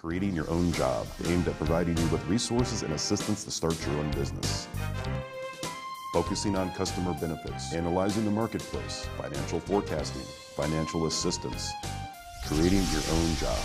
Creating Your Own Job, aimed at providing you with resources and assistance to start your own business. Focusing on customer benefits, analyzing the marketplace, financial forecasting, financial assistance, creating your own job.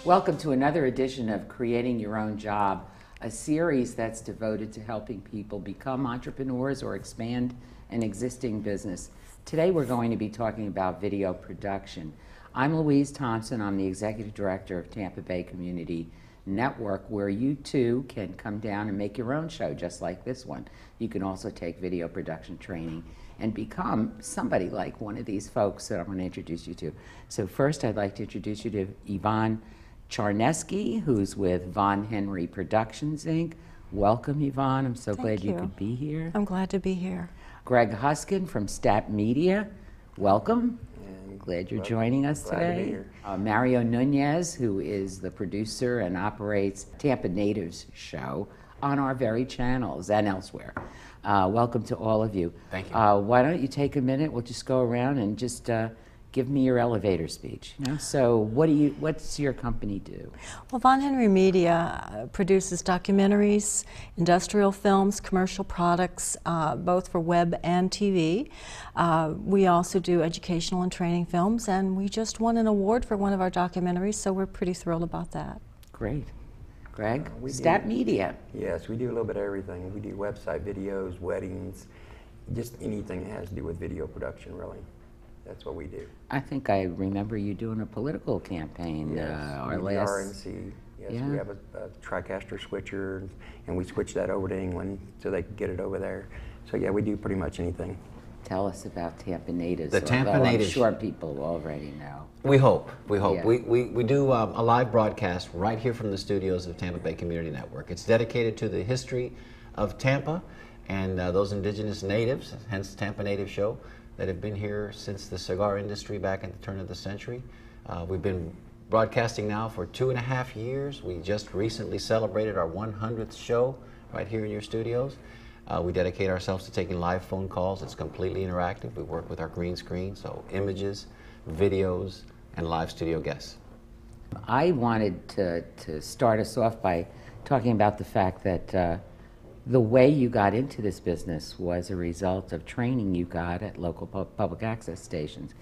Welcome to another edition of Creating Your Own Job, a series that's devoted to helping people become entrepreneurs or expand an existing business. Today we're going to be talking about video production. I'm Louise Thompson. I'm the Executive Director of Tampa Bay Community Network, where you too can come down and make your own show just like this one. You can also take video production training and become somebody like one of these folks that I'm going to introduce you to. So first I'd like to introduce you to Yvonne Charneski, who's with Von Henry Productions, Inc. Welcome, Yvonne. I'm so glad you could be here. I'm glad to be here. Greg Huskin from Stat Media. Welcome. Glad you're joining us today. Mario Nunez, who is the producer and operates Tampa Natives show on our very channels and elsewhere. Welcome to all of you. Thank you. Why don't you take a minute? We'll just go around and just give me your elevator speech. You know? So what's your company do? Well, Von Henry Media produces documentaries, industrial films, commercial products, both for web and TV. We also do educational and training films, and we just won an award for one of our documentaries, so we're pretty thrilled about that. Great. Greg, Stat Media. Yes, we do a little bit of everything. We do website videos, weddings, just anything that has to do with video production, really. That's what we do. I think I remember you doing a political campaign. Yes, our the last RNC. Yes, yeah. we have a TriCaster switcher, and we switched that over to England so they could get it over there. So yeah, we do pretty much anything. Tell us about Tampa Natives. The Tampa Natives. I'm sure people already know. We hope. We hope. Yeah. We do a live broadcast right here from the studios of Tampa Bay Community Network. It's dedicated to the history of Tampa and those indigenous natives, hence Tampa Native Show, that have been here since the cigar industry back at the turn of the century. We've been broadcasting now for 2.5 years. We just recently celebrated our 100th show right here in your studios. We dedicate ourselves to taking live phone calls. It's completely interactive. We work with our green screen, so images, videos, and live studio guests. I wanted to start us off by talking about the fact that the way you got into this business was a result of training you got at local public access stations.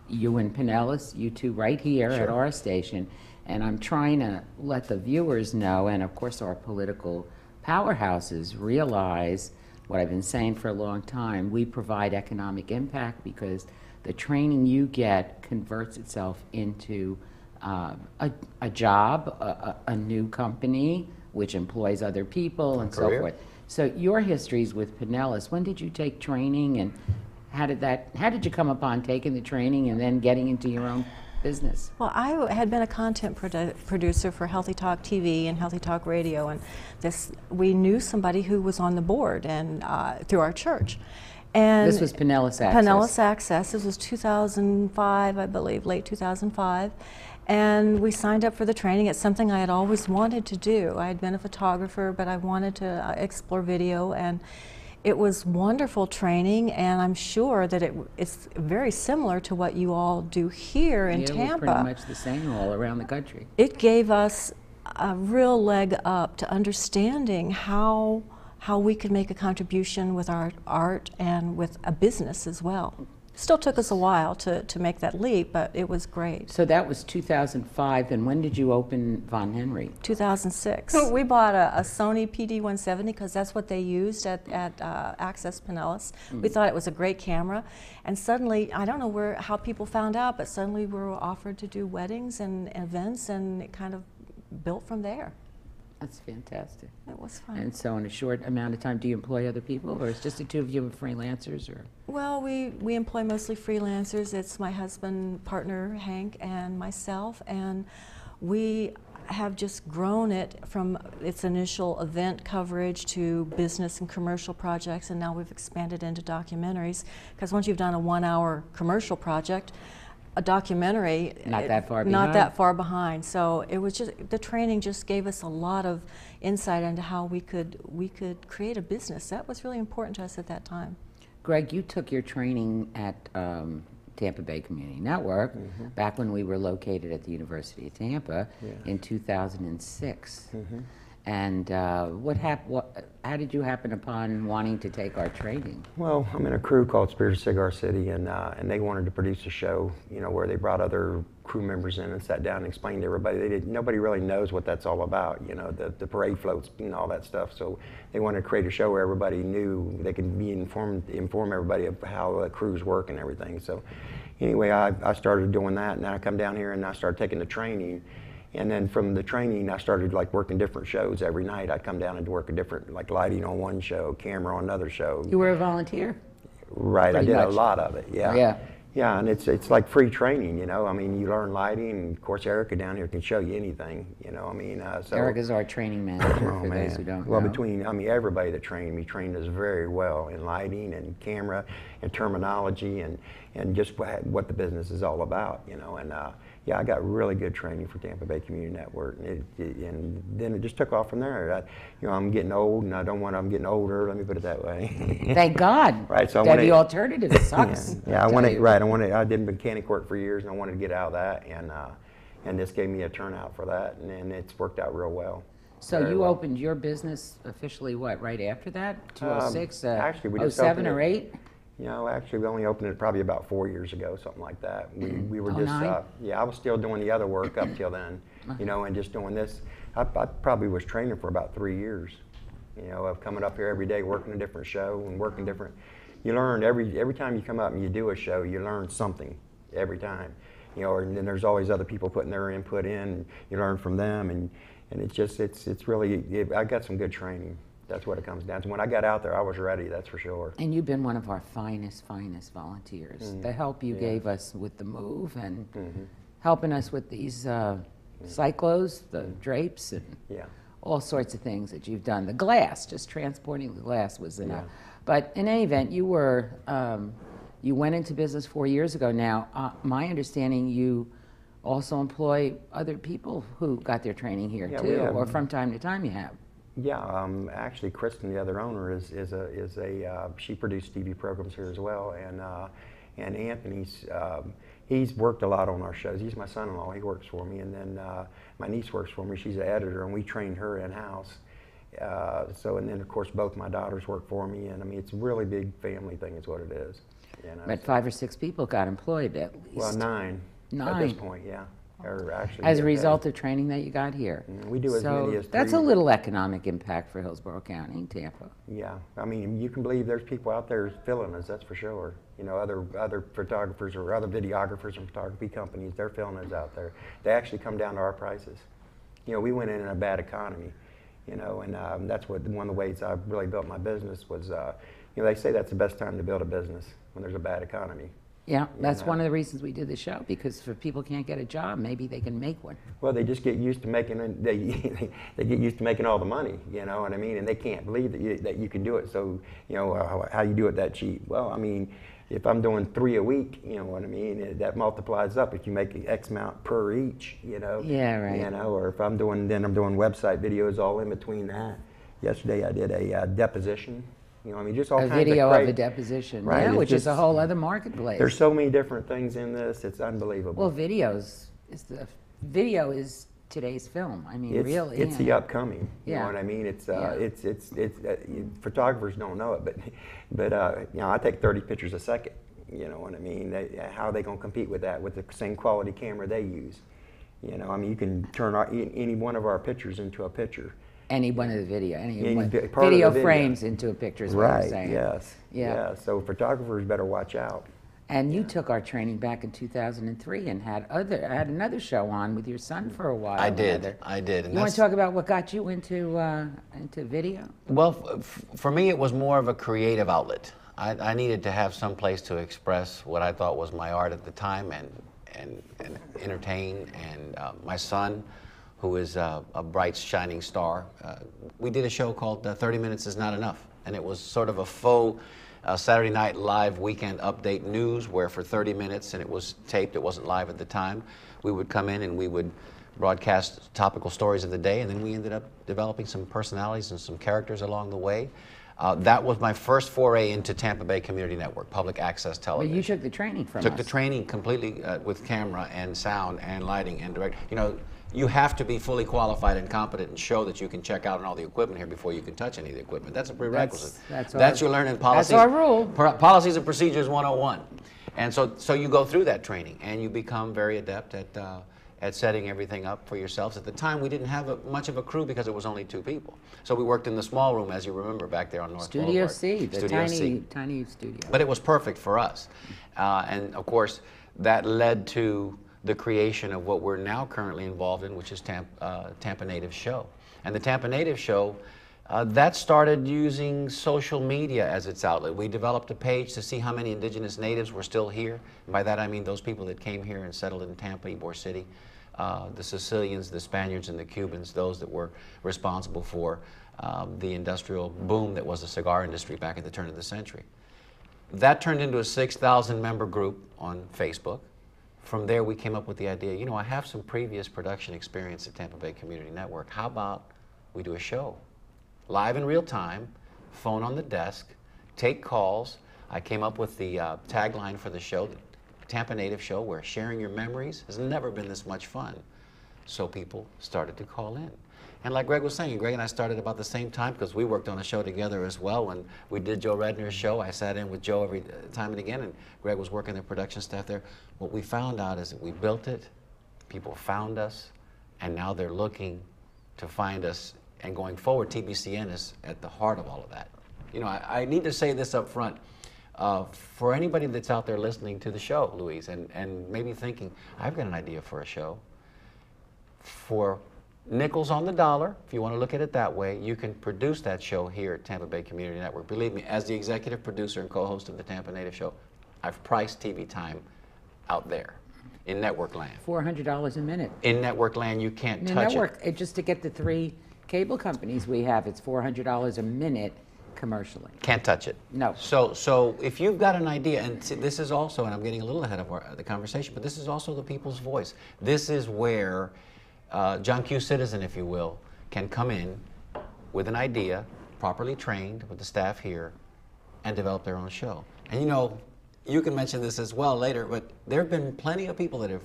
You and Pinellas, you two right here at our station, and I'm trying to let the viewers know, and of course our political powerhouses realize what I've been saying for a long time. We provide economic impact because the training you get converts itself into a job, a new company, which employs other people and so forth. So your histories with Pinellas, when did you take training, and how did you come upon taking the training and then getting into your own business? Well, I had been a content producer for Healthy Talk TV and Healthy Talk Radio, and we knew somebody who was on the board and through our church. And this was Pinellas Access? Pinellas Access. This was 2005, I believe, late 2005. And we signed up for the training. It's something I had always wanted to do. I had been a photographer, but I wanted to explore video, and it was wonderful training, and I'm sure that it's very similar to what you all do here in Tampa. We're pretty much the same all around the country. It gave us a real leg up to understanding how we could make a contribution with our art and with a business as well. Still took us a while to make that leap, but it was great. So that was 2005, and when did you open Von Henry? 2006. So we bought a Sony PD-170 because that's what they used at Access Pinellas. We thought it was a great camera, and suddenly, I don't know how people found out, but suddenly we were offered to do weddings and events, and it kind of built from there. That's fantastic. It was fun. And so in a short amount of time, do you employ other people, or is just the two of you freelancers? Or? Well, we employ mostly freelancers. It's my husband, partner, Hank, and myself, and we have just grown it from its initial event coverage to business and commercial projects, and now we've expanded into documentaries, because once you've done a 1-hour commercial project, a documentary, not that far behind. So it was just, the training just gave us a lot of insight into how we could create a business. That was really important to us at that time. Greg, you took your training at Tampa Bay Community Network back when we were located at the University of Tampa in 2006. And how did you happen upon wanting to take our training? Well, I'm in a crew called Spirit of Cigar City, and they wanted to produce a show, you know, where they brought other crew members in and sat down and explained to everybody. Nobody really knows what that's all about, you know, the parade floats and all that stuff. So they wanted to create a show where everybody knew they could be inform everybody of how the crews work and everything. So anyway, I started doing that, and then I come down here and I started taking the training. And then from the training, I started like working different shows every night. I'd come down and work a different, like lighting on one show, camera on another show. You were a volunteer? Right, Pretty I did much. a lot of it, yeah. Yeah. Yeah, and it's like free training, you know. I mean, you learn lighting, and of course Erica down here can show you anything, you know. I mean, so Erica's our training manager, for those who don't well, know. I mean, everybody that trained me trained us very well in lighting and camera and terminology and just what the business is all about, you know. And yeah, I got really good training for Tampa Bay Community Network, and then it just took off from there. You know, I'm getting old, and I'm getting older. Let me put it that way. Thank God. Right, so the alternative sucks. Yeah, I did mechanic work for years, and I wanted to get out of that, and this gave me a turnout for that, and it's worked out real well. So you opened your business officially, what, right after that? 2006, actually, we just 07 opened or 8? You know, actually, we only opened it probably about 4 years ago, something like that. We were just, 09? yeah, I was still doing the other work up till then, you know, and just doing this. I probably was training for about 3 years, you know, of coming up here every day, working a different show and working different. You learn every time you come up and you do a show, you learn something every time, you know, and then there's always other people putting their input in, and you learn from them, and it's really, I got some good training. That's what it comes down to. When I got out there, I was ready, that's for sure. And you've been one of our finest volunteers. The help you gave us with the move and helping us with these cyclos, the drapes, and all sorts of things that you've done. The glass, just transporting the glass was enough. But in any event, you were, you went into business 4 years ago now. My understanding, you also employ other people who got their training here too, or from time to time you have. Yeah, actually, Kristen, the other owner, she produced TV programs here as well, and Anthony's, he's worked a lot on our shows. He's my son-in-law. He works for me, and then my niece works for me. She's an editor, and we train her in-house. And then of course both my daughters work for me, and I mean it's a really big family thing, is what it is. You know, but 5 or 6 people got employed at least. Well, 9 at this point, yeah. Or actually, as a result of training that you got here. We do as many as 3. That's a little economic impact for Hillsborough County, Tampa. Yeah, I mean, you can believe there's people out there filling us, that's for sure. You know, other photographers or other videographers and photography companies, they're filling us out there. They actually come down to our prices. You know, we went in a bad economy, you know, and that's what one of the ways I really built my business was, you know, they say that's the best time to build a business, when there's a bad economy. Yeah, that's one of the reasons we did the show, because if people can't get a job, maybe they can make one. Well, they just get used to making they get used to making all the money, you know what I mean? And they can't believe that you can do it. So, you know, how you do it that cheap? Well, I mean, if I'm doing 3 a week, you know what I mean? That multiplies up if you make X amount per each, you know? Yeah, right. You know, or if I'm doing website videos all in between that. Yesterday I did a deposition. You know, I mean, just all kinds of video of a deposition, right, yeah, which is a whole other marketplace. There's so many different things in this; it's unbelievable. Well, video is today's film. I mean, really, it's the upcoming. You know what I mean? It's photographers don't know it, but you know, I take 30 pictures a second. You know what I mean? How are they going to compete with that with the same quality camera they use? You know, I mean, you can turn any one of our pictures into a picture. Any one of the video frames into a picture is what I'm saying. Yes. Yeah. So photographers better watch out. And you took our training back in 2003 and had another show on with your son for a while. I did. And you want to talk about what got you into video? Well, for me, it was more of a creative outlet. I needed to have some place to express what I thought was my art at the time and entertain. And my son, who is a bright, shining star. We did a show called 30 Minutes Is Not Enough, and it was sort of a faux Saturday Night Live weekend update news where for 30 minutes, and it was taped, it wasn't live at the time, we would come in and we would broadcast topical stories of the day, and then we ended up developing some personalities and some characters along the way. That was my first foray into Tampa Bay Community Network, public access But television. you took the training from Took us. the training completely with camera and sound and lighting and direct. You know, you have to be fully qualified and competent and show that you can check out on all the equipment here before you can touch any of the equipment. That's a prerequisite. That's your learning policies. That's our rule. Policies and Procedures 101. And so you go through that training and you become very adept at setting everything up for yourselves. At the time, we didn't have much of a crew because it was only 2 people. So we worked in the small room, as you remember, back there on North Studio Boulevard. C, the Studio tiny, C. tiny studio. But it was perfect for us. And of course, that led to the creation of what we're now currently involved in, which is Tampa Native Show. And the Tampa Native Show, that started using social media as its outlet. We developed a page to see how many indigenous natives were still here. And by that I mean those people that came here and settled in Tampa, Ybor City. The Sicilians, the Spaniards, and the Cubans, those that were responsible for the industrial boom that was the cigar industry back at the turn of the century. That turned into a 6,000 member group on Facebook. From there, we came up with the idea, you know, I have some previous production experience at Tampa Bay Community Network. How about we do a show? Live in real time, phone on the desk, take calls. I came up with the tagline for the show, the Tampa Native Show, where sharing your memories has never been this much fun. So people started to call in. And like Greg was saying, Greg and I started about the same time because we worked on a show together as well. When we did Joe Redner's show, I sat in with Joe every time and again, and Greg was working the production staff there. What we found out is that we built it, people found us, and now they're looking to find us. And going forward, TBCN is at the heart of all of that. You know, I need to say this up front. For anybody that's out there listening to the show, Louise, and maybe thinking, I've got an idea for a show. For nickels on the dollar, if you want to look at it that way, you can produce that show here at Tampa Bay Community Network. Believe me, as the executive producer and co-host of the Tampa Native Show, I've priced TV time out there in network land. $400 a minute. In network land, you can't In the touch network, it. just to get the 3 cable companies we have, it's $400 a minute commercially. Can't touch it. No. So if you've got an idea, and see, this is also, and I'm getting a little ahead of the conversation, but this is also the people's voice. This is where John Q. Citizen, if you will, can come in with an idea, properly trained with the staff here, and develop their own show. And you know, you can mention this as well later, but there have been plenty of people that have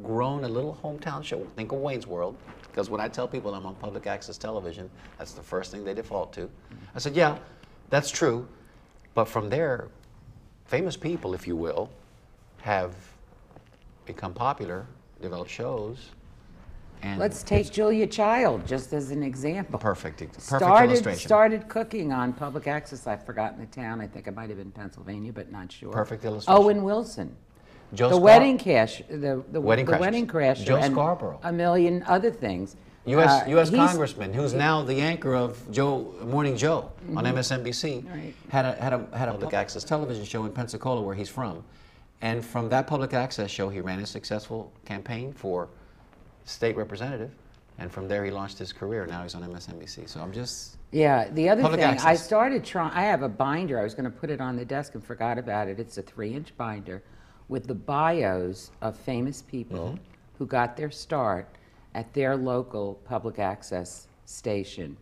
grown a little hometown show. Think of Wayne's World, because when I tell people I'm on public access television, that's the first thing they default to. I said, yeah, that's true, but from there, famous people, if you will, have become popular, developed shows. And Let's take Julia Child just as an example. Perfect illustration. Started cooking on public access. I've forgotten the town. I think it might have been Pennsylvania, but not sure. Perfect illustration. Owen Wilson. Joe The Scar- Wedding Crasher. The Wedding Crashers. Wedding Crasher. Joe and Scarborough. A million other things. U.S. He's- Congressman, who's now the anchor of Morning Joe on MSNBC, Right. had a public access television show in Pensacola, where he's from, and from that public access show, he ran a successful campaign for state representative, and from there he launched his career. Now he's on MSNBC. So I'm just Yeah, the other Public thing, I access. started trying, I have a binder, I was going to put it on the desk and forgot about it. It's a 3-inch binder with the bios of famous people who got their start at their local public access station.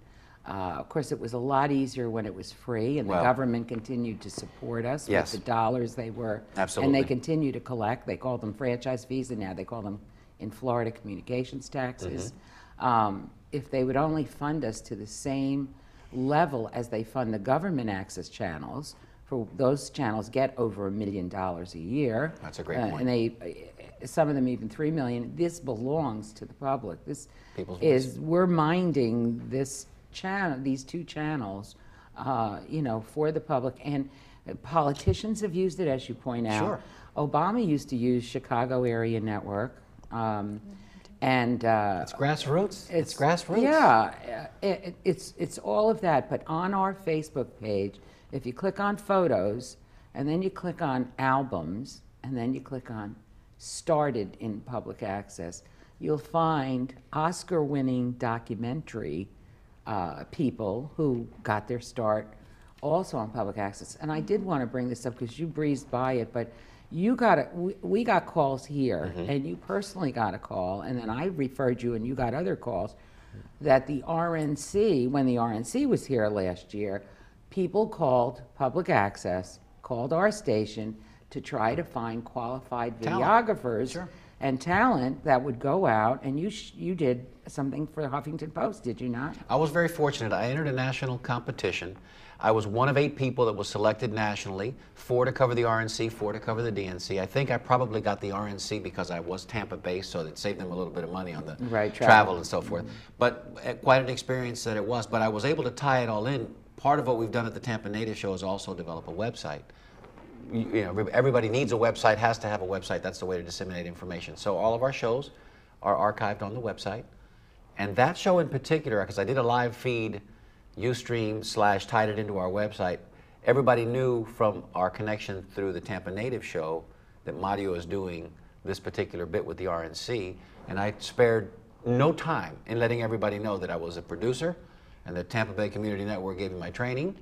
Of course, it was a lot easier when it was free, and the Well, government continued to support us yes. with the dollars they were. Absolutely. And they continue to collect. They called them franchise fees, and now they call them in Florida communications taxes. If they would only fund us to the same level as they fund the government access channels, for those channels get over $1 million a year. That's a great point. And they, some of them even $3 million. This belongs to the public. This People's is, we're minding this channel, these 2 channels, you know, for the public. And politicians have used it, as you point out. Sure. Obama used to use Chicago Area Network. And it's grassroots. It's grassroots. Yeah, it's all of that. But on our Facebook page, if you click on photos, and then you click on albums, and then you click on started in public access, you'll find Oscar-winning documentary people who got their start also on public access. And I did want to bring this up because you breezed by it, but you got we got calls here, and you personally got a call, and then I referred you, and you got other calls, that the RNC, when the RNC was here last year, people called public access, called our station to try to find qualified Talent. videographers Sure. and talent that would go out, and you did something for the Huffington Post, did you not? I was very fortunate. I entered a national competition. I was one of 8 people that was selected nationally, 4 to cover the RNC, 4 to cover the DNC. I think I probably got the RNC because I was Tampa based, so it saved them a little bit of money on the Right, travel and so forth. But quite an experience that it was. But I was able to tie it all in. Part of what we've done at the Tampa Native Show is also develop a website. You know, everybody needs a website, has to have a website. That's the way to disseminate information. So all of our shows are archived on the website. And that show in particular, because I did a live feed, Ustream / tied it into our website, everybody knew from our connection through the Tampa Native Show that Mario is doing this particular bit with the RNC. And I spared no time in letting everybody know that I was a producer and the Tampa Bay Community Network gave me my training,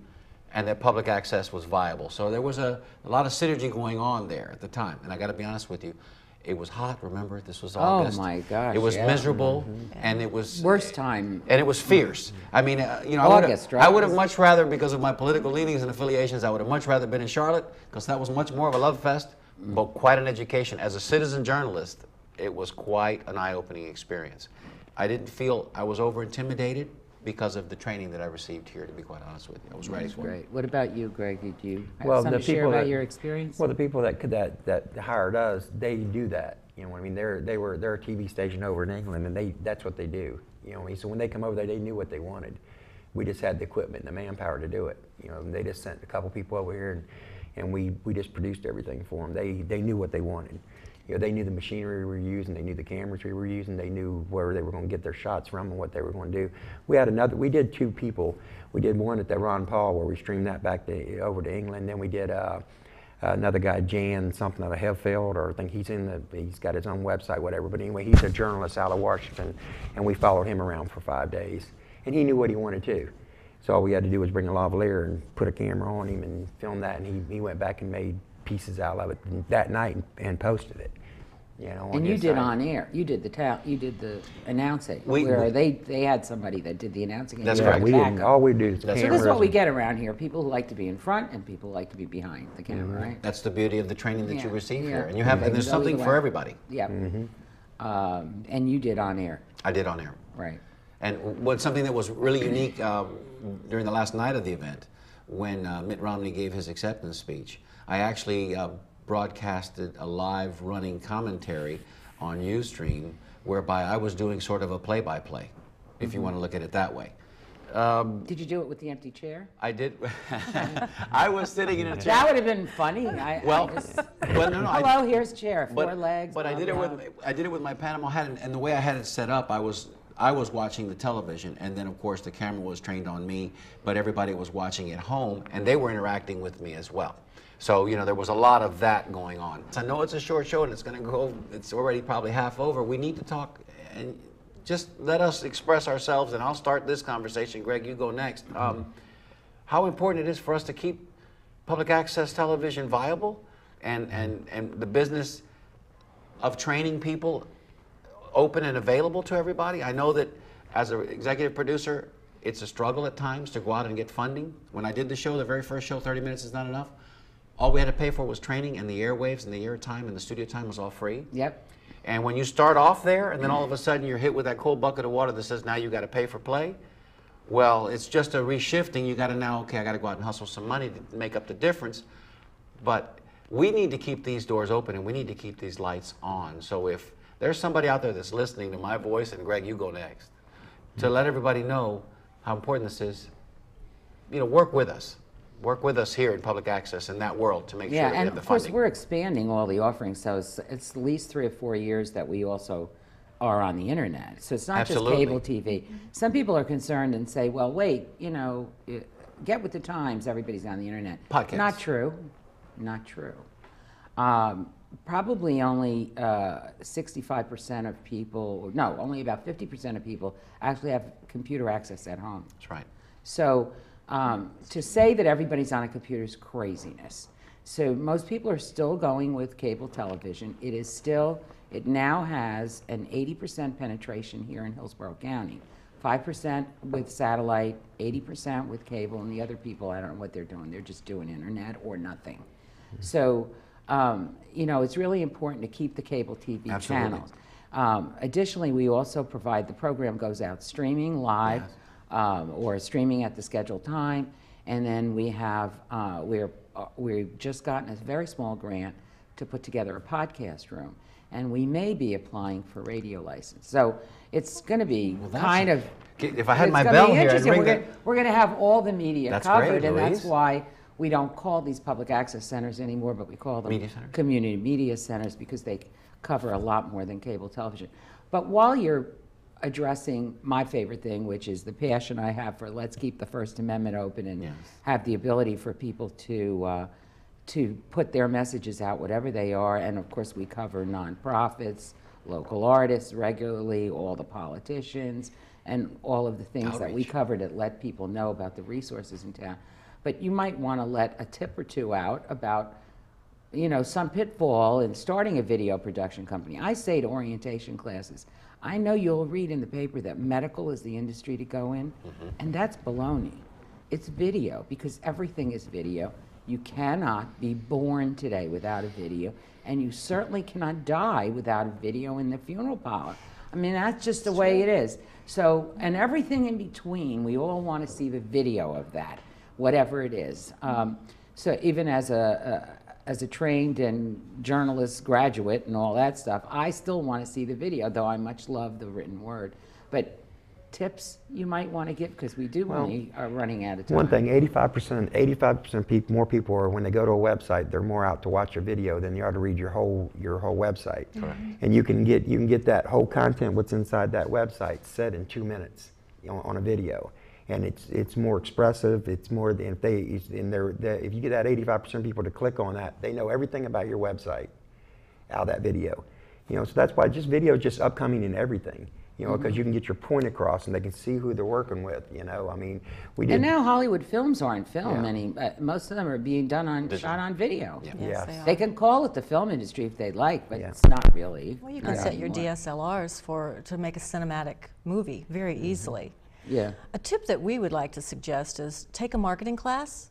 and that public access was viable. So there was a lot of synergy going on there at the time. And I got to be honest with you, it was hot, remember? This was August. Oh my gosh, It was yeah. miserable, and it was... Worst time. And it was fierce. I mean, you know, August, right? I would have much rather, because of my political leanings and affiliations, I would have much rather been in Charlotte, because that was much more of a love fest, but quite an education. As a citizen journalist, it was quite an eye-opening experience. I didn't feel I was over-intimidated because of the training that I received here, to be quite honest with you. I was ready for it. Great. What about you, Greg? Did you have Well, something the to share people about that- your experience? Well, the people that hired us, they do that. You know what I mean? They're a TV station over in England, and that's what they do. You know what I mean? So when they come over there, they knew what they wanted. We just had the equipment and the manpower to do it. You know, and they just sent a couple people over here, and we just produced everything for them. They knew what they wanted. You know, they knew the machinery we were using, they knew the cameras we were using, they knew where they were going to get their shots from and what they were going to do. We did 2 people. We did one at the Ron Paul where we streamed that back over to England. Then we did another guy, Jan something out of Heffield, or I think he's got his own website, whatever. But anyway, he's a journalist out of Washington, and we followed him around for 5 days. And he knew what he wanted to. So all we had to do was bring a lavalier and put a camera on him and film that, and he went back and made pieces out of it that night and posted it. You know, and you his did site. on air. You did the announcing, We- where they had somebody that did the announcing. And That's you correct. did We the didn't. backup. All we do is That's- So cameras. this is what we and- get around here. People who like to be in front and people who like to be behind the camera, right? That's the beauty of the training that you Yeah, receive yeah. here. And you have, and there's Go something either for way. everybody. Yeah. And you did on air, I did on air. right? And something that was really unique during the last night of the event, when Mitt Romney gave his acceptance speech, I actually broadcasted a live running commentary on Ustream, whereby I was doing sort of a play-by-play, if you want to look at it that way. Did you do it with the empty chair? I did. I was sitting in a chair. That would have been funny. Well, no, hello, here's chair, 4 legs. But I blah, did it blah. with my Panama hat, and the way I had it set up, I was watching the television, and then of course the camera was trained on me, but everybody was watching at home, and they were interacting with me as well. So, you know, there was a lot of that going on. I know it's a short show and it's already probably half over. We need to talk and just let us express ourselves, and I'll start this conversation. Greg, you go next. How important it is for us to keep public access television viable and the business of training people open and available to everybody. I know that as an executive producer, it's a struggle at times to go out and get funding. When I did the show, the very first show, 30 minutes is not enough. All we had to pay for was training, and the airwaves and the air time and the studio time was all free. Yep. And when you start off there, and then all of a sudden you're hit with that cold bucket of water that says now you got to pay for play, well, it's just a reshifting. You got to now, okay, I got to go out and hustle some money to make up the difference. But we need to keep these doors open, and we need to keep these lights on. So if there's somebody out there that's listening to my voice, and Greg, you go next, to let everybody know how important this is, you know, work with us. Work with us here in public access in that world to make sure Yeah, that we and have the of course funding. we're expanding all the offerings, so it's at least 3 or 4 years that we also are on the internet. So it's not Absolutely. just cable TV. Some people are concerned and say, well, wait, you know, get with the times, everybody's on the internet. Podcasts. Not true. Not true. Probably only 65% of people, no, only about 50% of people actually have computer access at home. That's right. So to say that everybody's on a computer is craziness. So most people are still going with cable television. It now has an 80% penetration here in Hillsborough County 5% with satellite, 80% with cable, and the other people, I don't know what they're doing. They're just doing internet or nothing. So, you know, it's really important to keep the cable TV Absolutely. channels. Additionally, we also provide, the program goes out streaming live, or streaming at the scheduled time, and then we have, we've just gotten a very small grant to put together a podcast room, and we may be applying for radio license. So it's going to be kind of. If I had it's my gonna bell be here, I'd interesting. ring We're going to have all the media That's covered, great, and Louise. that's why we don't call these public access centers anymore, but we call them Media centers? community media centers, because they cover a lot more than cable television. But while you're addressing my favorite thing, which is the passion I have for let's keep the First Amendment open and Yes. have the ability for people to put their messages out, whatever they are, and of course we cover nonprofits, local artists regularly, all the politicians, and all of the things that we Outreach. cover to let people know about the resources in town. But you might want to let a tip or two out about, you know, some pitfall in starting a video production company. I say to orientation classes, I know you'll read in the paper that medical is the industry to go in, and that's baloney. It's video, because everything is video. You cannot be born today without a video, and you certainly cannot die without a video in the funeral parlor. I mean, that's just the way it is. So, and everything in between, we all want to see the video of that, whatever it is. So even as a trained and journalist graduate and all that stuff, I still want to see the video, though I much love the written word. But tips you might want to give, because we do are running out of time. One thing, 85% people, more people are, when they go to a website, they're more out to watch a video than they are to read your whole website. Correct. And you can get that whole content, what's inside that website, set in 2 minutes, you know, on a video. And it's more expressive. It's more than if you get that 85% of people to click on that, they know everything about your website out of that video. You know, so that's why video is just upcoming in everything. You know, because you can get your point across, and they can see who they're working with. You know, I mean, we did. And now Hollywood films aren't film Yeah. any. Most of them are being done on shot on video. Yeah. Yes, Yes. They can call it the film industry if they'd like, but Yeah. it's not really. Well, you can not set your anymore. DSLRs to make a cinematic movie very easily. Yeah. A tip that we would like to suggest is take a marketing class.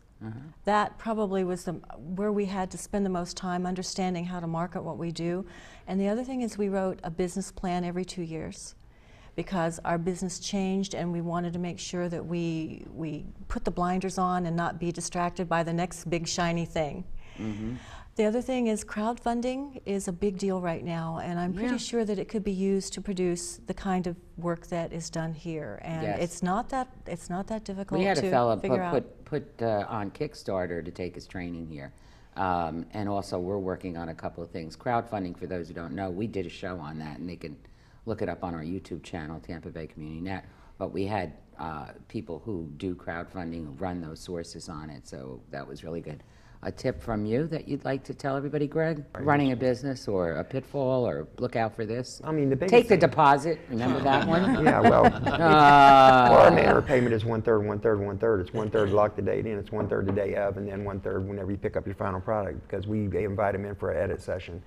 That probably was where we had to spend the most time understanding how to market what we do. And the other thing is we wrote a business plan every 2 years, because our business changed and we wanted to make sure that we put the blinders on and not be distracted by the next big shiny thing. The other thing is crowdfunding is a big deal right now, and I'm pretty sure that it could be used to produce the kind of work that is done here. And Yes. it's not that difficult We had to a fellow figure out. put on Kickstarter to take his training here. And also we're working on a couple of things. Crowdfunding, for those who don't know, we did a show on that, and they can look it up on our YouTube channel, Tampa Bay Community Net. But we had people who do crowdfunding, who run those sources on it, so that was really good. A tip from you that you'd like to tell everybody, Greg? Running a business, or a pitfall, or look out for this? I mean, the biggest Take the thing- deposit, remember that one? Yeah, well, our manner of payment is 1/3, 1/3, 1/3. It's 1/3 lock the date in, it's 1/3 the day of, and then 1/3 whenever you pick up your final product, because we invite them in for an edit session.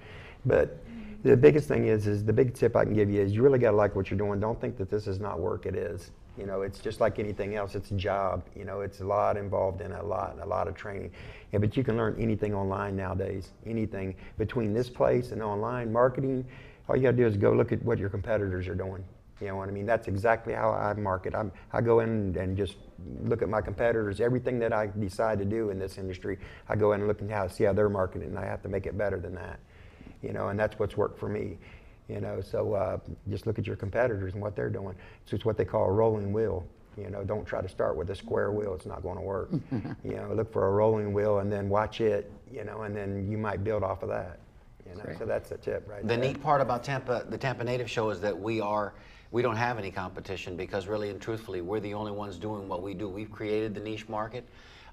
But the biggest thing is the big tip I can give you is you really got to like what you're doing. Don't think that this is not work. It is. You know, it's just like anything else. It's a job. You know, it's a lot involved in a lot of training. Yeah, but you can learn anything online nowadays. Anything between this place and online marketing. All you got to do is go look at what your competitors are doing. You know what I mean? That's exactly how I market. I go in and just look at my competitors. Everything that I decide to do in this industry, I go in and look and see how they're marketing, and I have to make it better than that. You know, and that's what's worked for me. You know, so just look at your competitors and what they're doing. So it's what they call a rolling wheel. You know, don't try to start with a square wheel. It's not going to work. You know, look for a rolling wheel and then watch it, you know, and then you might build off of that. You know, Great. so that's a tip right The there. neat part about Tampa, the Tampa Native Show, is that we don't have any competition, because really and truthfully, we're the only ones doing what we do. We've created the niche market.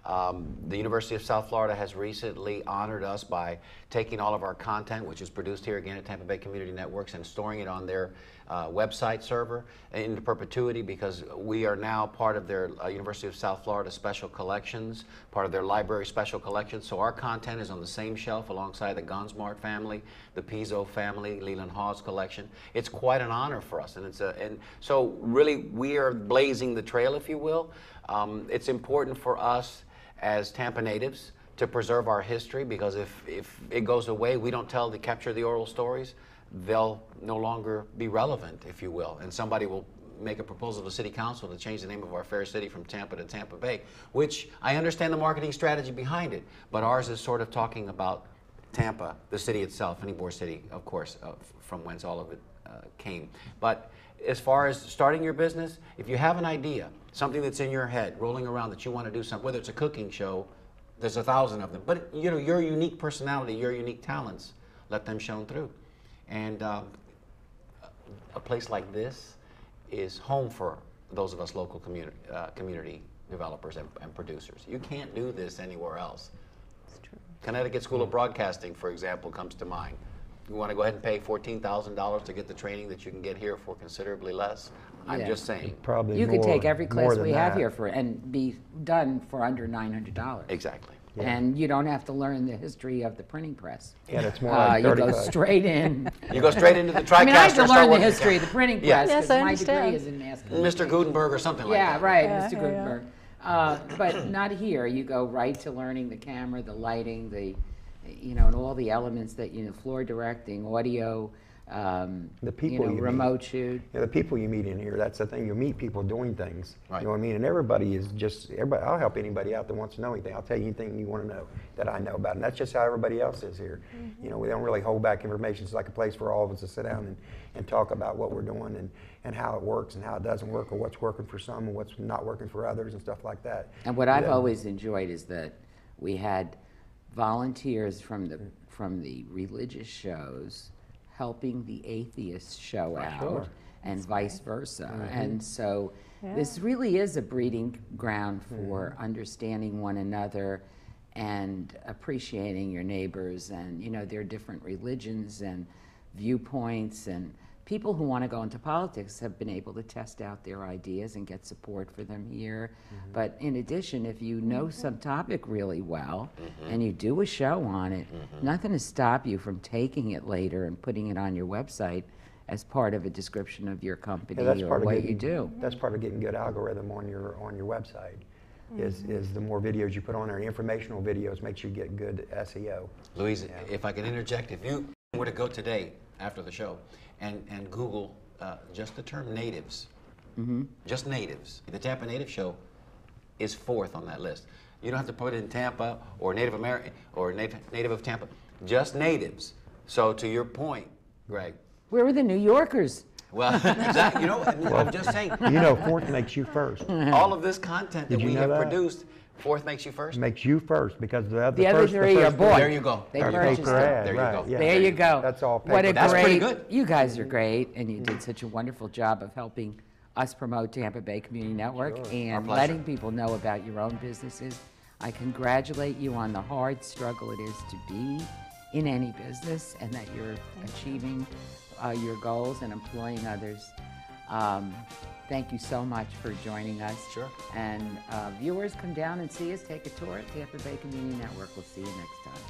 The University of South Florida has recently honored us by taking all of our content, which is produced here again at Tampa Bay Community Networks, and storing it on their website server into perpetuity, because we are now part of their University of South Florida Special Collections, part of their library Special Collections. So our content is on the same shelf alongside the Gonsmart family, the Pizzo family, Leland Hawes collection. It's quite an honor for us, and so really we are blazing the trail, if you will. It's important for us as Tampa natives to preserve our history, because if it goes away, we don't capture the oral stories, they'll no longer be relevant, if you will. And somebody will make a proposal to City Council to change the name of our fair city from Tampa to Tampa Bay, which I understand the marketing strategy behind it, but ours is sort of talking about Tampa, the city itself, Ybor City, of course, from whence all of it came. But as far as starting your business, if you have an idea, something that's in your head, rolling around that you want to do something, whether it's a cooking show, there's 1,000 of them, but you know, your unique personality, your unique talents, let them shine through. And a place like this is home for those of us local community developers and producers. You can't do this anywhere else. It's true. Connecticut School of Broadcasting, for example, comes to mind. You want to go ahead and pay $14,000 to get the training that you can get here for considerably less? I'm Yeah. just saying. Probably You could more- take every more class than we have that. here and be done for under $900. Exactly. Yeah. And you don't have to learn the history of the printing press. And it's more like You go 35. straight in. You go straight into the TriCaster. I mean, I had to start learn the working history of there. the printing press Yeah. because Yes, I my degree understand. is in mass Mr. communication. Gutenberg or something like Yeah, that. right, Yeah, Mr. yeah, Gutenberg. But not here. You go right to learning the camera, the lighting, and all the elements that, floor directing, audio, The people you meet. remote shoot. Yeah, the people you meet in here, that's the thing. You meet people doing things. Right. You know what I mean? And everybody is just, I'll help anybody out that wants to know anything. I'll tell you anything you want to know that I know about. And that's just how everybody else is here. You know, we don't really hold back information. It's like a place for all of us to sit down and talk about what we're doing and how it works and how it doesn't work, or what's working for some and what's not working for others and stuff like that. And what I've Yeah. always enjoyed is that we had volunteers from the religious shows helping the atheist show out, Sure. and vice versa. And so this really is a breeding ground for understanding one another and appreciating your neighbors and, their different religions and viewpoints, and people who want to go into politics have been able to test out their ideas and get support for them here. But in addition, if you know some topic really well and you do a show on it, nothing to stop you from taking it later and putting it on your website as part of a description of your company Yeah, that's or part of what getting, you do. That's part of getting good algorithm on your website. Is the more videos you put on there, informational videos, makes you get good SEO. Louise, if I can interject, if you were to go today after the show and Google just the term natives, just natives, the Tampa Native Show is 4th on that list. You don't have to put in Tampa or Native American or native of Tampa, just natives. So to your point, Greg, Where were the New Yorkers? well, exactly, I'm just saying, You know, fourth makes you first. all of this content that Did you we know have that? produced, 4th makes you first. Makes you first because the The other first, three the are first bought. There you go. They There you go. purchased paper it. ad, There you right? go. Yeah. There you go. That's all What a paper. That's great, pretty good. You guys are great, and you did such a wonderful job of helping us promote Tampa Bay Community Network and pleasure. letting people know about your own businesses. I congratulate you on the hard struggle it is to be in any business, and that you're achieving your goals and employing others. Thank you so much for joining us. Sure. And viewers, come down and see us. Take a tour at Tampa Bay Community Network. We'll see you next time.